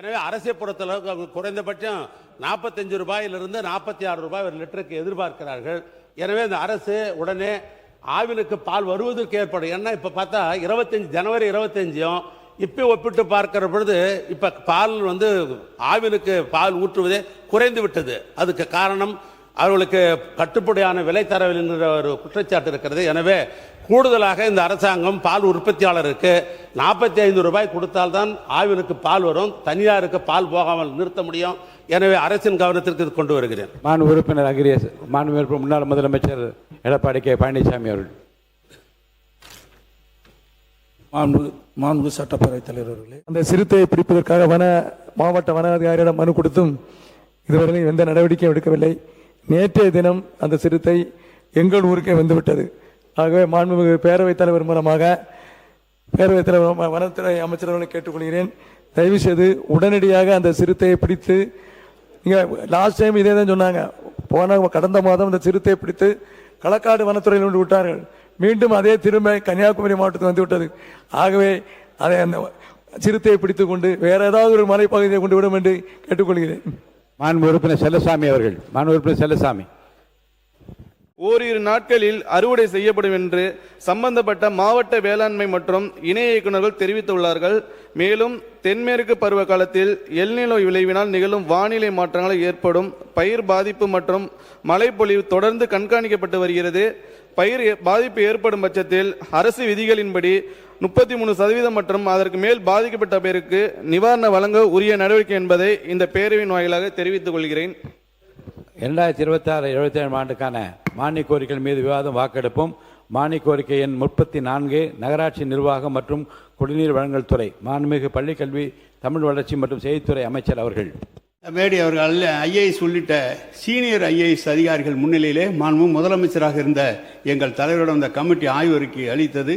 எனவே அரசை பொறுத்தளவுக்கு குறைந்தபட்சம் 45 ரூபாயிலிருந்து 46 ரூபாய் ஒரு லிட்டருக்கு எதிர்பார்க்கிறார்கள். எனவே இந்த அரசு உடனே ஆவினுக்கு பால் வருவதற்கு ஏற்படும். ஏன்னா இப்ப பார்த்தா ஜனவரி 25 இப்போ ஒப்பிட்டு பார்க்கிற பொழுது இப்ப பால் ஆவினுக்கு பால் ஊற்றுவதே குறைந்து விட்டது. அதுக்கு காரணம் அவர்களுக்கு கட்டுப்படியான விலை தரவில்லை என்கிற ஒரு குற்றச்சாட்டு இருக்கிறது. எனவே கூடுதலாக இந்த அரசாங்கம் பால் உற்பத்தியாளருக்கு 45 ரூபாய் கொடுத்தால்தான் ஆவினுக்கு பால் வரும், தனியாருக்கு பால் போகாமல் நிறுத்த முடியும். எனவே அரசின் கவனத்திற்கு இது கொண்டு வருகிறேன். மாண்பு உறுப்பினர் அகிரேஷ், மாண்பு முன்னாள் முதலமைச்சர் எடப்பாடி கே பழனிசாமி அவர்கள். மாண்பு சட்டப்பேரவைத் தலைவர் அவர்களே, அந்த சிறுத்தையை பிடிப்பதற்காக மாவட்ட வன அதிகாரியிடம் மனு கொடுத்தும் இதுவரை எந்த நடவடிக்கையும் எடுக்கவில்லை. நேற்றைய தினம் அந்த சிறுத்தை எங்கள் ஊருக்கே வந்துவிட்டது. ஆகவே மாண்புமிகு பேரவைத் தலைவர் மூலமாக வனத்துறை அமைச்சர்களை கேட்டுக்கொள்கிறேன், தயவு செய்து உடனடியாக அந்த சிறுத்தையை பிடித்து, நீங்கள் லாஸ்ட் டைம் இதே தான் சொன்னாங்க, கடந்த மாதம் அந்த சிறுத்தையை பிடித்து களக்காடு வனத்துறையில் கொண்டு விட்டார்கள். மீண்டும் அதே திரும்ப கன்னியாகுமரி மாவட்டத்தில் வந்துவிட்டது. ஆகவே அதை அந்த சிறுத்தையை பிடித்துக் கொண்டு வேற ஏதாவது ஒரு மலைப்பகுதியை கொண்டு விடும் என்று கேட்டுக்கொள்கிறேன். மாண்பு உறுப்பினர் செல்லசாமி அவர்கள். மாண்பு உறுப்பினர் செல்லசாமி. ஓரிரு நாட்களில் அறுவடை செய்யப்படும் என்று சம்பந்தப்பட்ட மாவட்ட வேளாண்மை மற்றும் இணை இயக்குநர்கள் தெரிவித்துள்ளார்கள். மேலும் தென்மேற்கு பருவ காலத்தில் எல்நிலோ விளைவினால் நிகழும் வானிலை மாற்றங்கள் ஏற்படும் பயிர் பாதிப்பு மற்றும் மழைப்பொழிவு தொடர்ந்து கண்காணிக்கப்பட்டு வருகிறது. பயிர் பாதிப்பு ஏற்படும் பட்சத்தில் அரசு விதிகளின்படி 33% மற்றும் அதற்கு மேல் பாதிக்கப்பட்ட பேருக்கு நிவாரணம் வழங்க உரிய நடவடிக்கை என்பதை இந்த பேரவையின் வாயிலாக தெரிவித்துக் கொள்கிறேன். 2026-77 ஆண்டுக்கான மானிய கோரிக்கைகள் மீது விவாதம் வாக்கெடுப்பும். மானிய கோரிக்கை எண் 34 நகராட்சி நிர்வாகம் மற்றும் குடிநீர் வழங்கல் துறை மாண்புமிகு பள்ளிக்கல்வி தமிழ் வளர்ச்சி மற்றும் செய்தித்துறை அமைச்சர் அவர்கள். மேடி அவர்கள் ஐஏஎஸ் உள்ளிட்ட சீனியர் ஐஏஎஸ் அதிகாரிகள் முன்னிலையிலே மாண்பு முதலமைச்சராக இருந்த எங்கள் தலைவரிடம் இந்த கமிட்டி ஆய்வறிக்கை அளித்தது.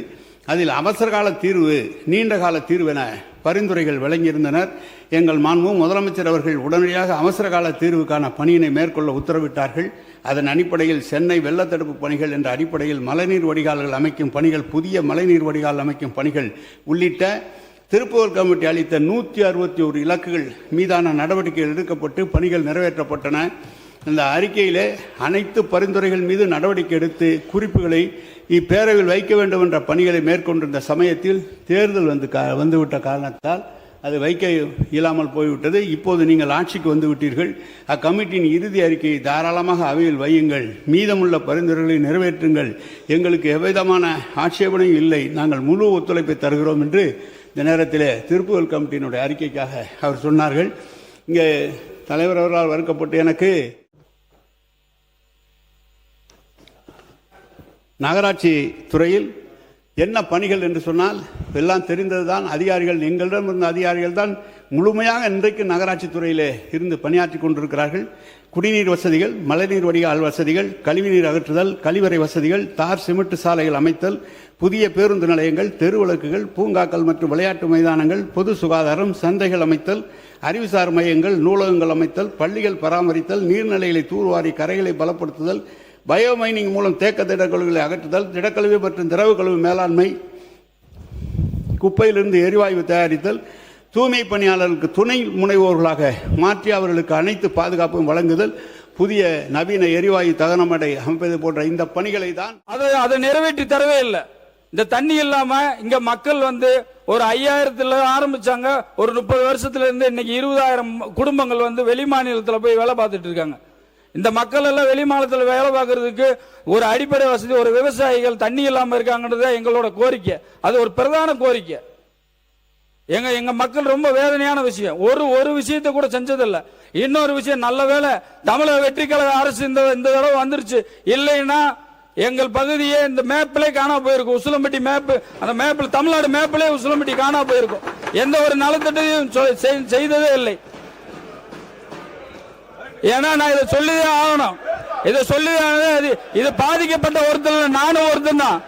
அதில் அவசரகால தீர்வு, நீண்டகால தீர்வு என பரிந்துரைகள் வழங்கியிருந்தனர். எங்கள் மாண்பு முதலமைச்சர் அவர்கள் உடனடியாக அவசரகால தீர்வுக்கான பணியினை மேற்கொள்ள உத்தரவிட்டார்கள். அதன் அடிப்படையில் சென்னை வெள்ளத்தடுப்பு பணிகள் என்ற அடிப்படையில் மழைநீர் வடிகால்கள் அமைக்கும் பணிகள், புதிய மழைநீர் வடிகால் அமைக்கும் பணிகள் உள்ளிட்ட திருப்புகழ் கமிட்டி அளித்த 161 இலக்குகள் மீதான நடவடிக்கைகள் எடுக்கப்பட்டு பணிகள் நிறைவேற்றப்பட்டன. இந்த அறிக்கையிலே அனைத்து பரிந்துரைகள் மீது நடவடிக்கை எடுத்து குறிப்புகளை இப்பேரவையில் வைக்க வேண்டும் என்ற பணிகளை மேற்கொண்டிருந்த சமயத்தில் தேர்தல் வந்துவிட்ட காரணத்தால் அது வைக்க இயலாமல் போய்விட்டது. இப்போது நீங்கள் ஆட்சிக்கு வந்துவிட்டீர்கள். அக்கமிட்டியின் இறுதி அறிக்கையை தாராளமாக அவையில் வையுங்கள், மீதமுள்ள பரிந்துரைகளை நிறைவேற்றுங்கள், எங்களுக்கு எவ்விதமான ஆட்சேபனையும் இல்லை, நாங்கள் முழு ஒத்துழைப்பை தருகிறோம் என்று இந்த நேரத்தில் திருப்புகழ் கமிட்டியினுடைய அறிக்கைக்காக அவர் சொன்னார்கள். இங்கே தலைவர் அவர்களால் வறுக்கப்பட்டு எனக்கு நகராட்சி துறையில் என்ன பணிகள் என்று சொன்னால் எல்லாம் தெரிந்ததுதான். அதிகாரிகள், எங்களிடம் இருந்த அதிகாரிகள் தான் முழுமையாக இன்றைக்கு நகராட்சி துறையிலே இருந்து பணியாற்றி கொண்டிருக்கிறார்கள். குடிநீர் வசதிகள், மழைநீர் வடிகால் வசதிகள், கழிவுநீர் அகற்றுதல், கழிவறை வசதிகள், தார் சிமெண்ட் சாலைகள் அமைத்தல், புதிய பேருந்து நிலையங்கள், தெருவிளக்குகள், பூங்காக்கள் மற்றும் விளையாட்டு மைதானங்கள், பொது சுகாதாரம், சந்தைகள் அமைத்தல், அறிவுசார் மையங்கள், நூலகங்கள் அமைத்தல், பள்ளிகள் பராமரித்தல், நீர்நிலைகளை தூர்வாரி கரைகளை பலப்படுத்துதல், பயோமைனிங் மூலம் தேக்க திடக்கழிவுகளை அகற்றுதல், திடக்கழிவு மற்றும் திரவ கழிவு மேலாண்மை, குப்பையிலிருந்து எரிவாயு தயாரித்தல், தூய்மை பணியாளர்களுக்கு துணை முனைவோர்களாக மாற்றி அவர்களுக்கு அனைத்து பாதுகாப்பும் வழங்குதல், புதிய நவீன எரிவாயு தகனமடை அமைப்பது போன்ற இந்த பணிகளை தான் அதை நிறைவேற்றி தரவே இல்லை. இந்த தண்ணி இல்லாம இங்க மக்கள் ஒரு 5000 ஆரம்பிச்சாங்க. ஒரு 30 வருஷத்துல இருந்து இன்னைக்கு 20,000 குடும்பங்கள் வெளி மாநிலத்துல போய் வேலை பார்த்துட்டு இருக்காங்க. இந்த மக்கள் எல்லாம் வெளி மாநிலத்தில் வேலை பார்க்கறதுக்கு ஒரு அடிப்படை வசதி, ஒரு விவசாயிகள் தண்ணி இல்லாம இருக்காங்கன்றது எங்களோட கோரிக்கை. அது ஒரு பிரதான கோரிக்கை. எங்க மக்கள் ரொம்ப வேதனையான விஷயம். ஒரு விஷயத்தை கூட செஞ்சதில்லை. இன்னொரு விஷயம், நல்ல வேலை தமிழக வெற்றி கழக அரசு இந்த தடவை வந்துருச்சு. இல்லைன்னா எங்கள் பகுதியே இந்த மேப்பிலே காணா போயிருக்கும். உசிலம்பட்டி மேப், அந்த மேப்பில் தமிழ்நாடு மேப்பிலே உசிலம்பட்டி காணா போயிருக்கும். எந்த ஒரு நலத்திட்டையும் செய்ததே இல்லை. ஏன்னா நான் இதை சொல்லிதான் ஆகணும். இதை சொல்லிதான், இது பாதிக்கப்பட்ட ஒருத்தர் நானும் ஒருத்தன் தான்,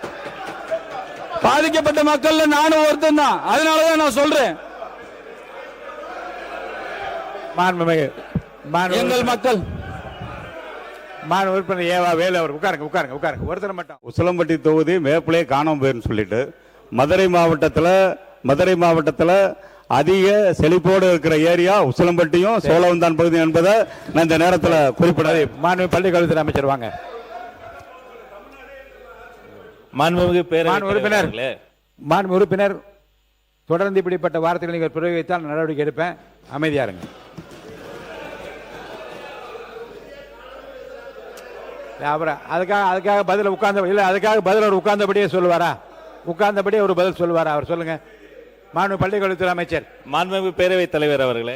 பாதிக்கப்பட்ட மக்கள் நானும் ஒருத்தன் தான். அதனாலதான் நான் சொல்றேன், எங்கள் மக்கள். உறுப்பினர் ஏவா வேலு அவர் உட்காருங்க ஒருத்தர் மட்டும். உசிலம்பட்டி தொகுதி மேப்பிளே காணாம போயிருன்னு சொல்லிட்டு மதுரை மாவட்டத்தில் அதிக செழிப்போடு இருக்கிற ஏரியா உசிலம்பட்டியும் சோழவந்தான் பகுதி என்பதை நான் இந்த நேரத்தில் குறிப்பிடாது. மாண்புமிகு பள்ளிக்கல்வித்துறை அமைச்சர் வாங்க. மாண்பு உறுப்பினர் தொடர்ந்து இப்படிப்பட்ட வார்த்தைகளை நீங்கள் பிரயோகித்தால் நடவடிக்கை எடுப்பேன். அமைதியா இருங்க. அப்புறம் அதுக்காக பதில் உட்கார்ந்த இல்ல அதுக்காக பதில் அவர் உட்கார்ந்தபடியே சொல்லுவாரா? உட்கார்ந்தபடியே ஒரு பதில் சொல்லுவாரா? அவர் சொல்லுங்க. மாண்பு பள்ளிக்கல்வித்துறை அமைச்சர். மாண்புமிகு பேரவைத் தலைவர் அவர்களே.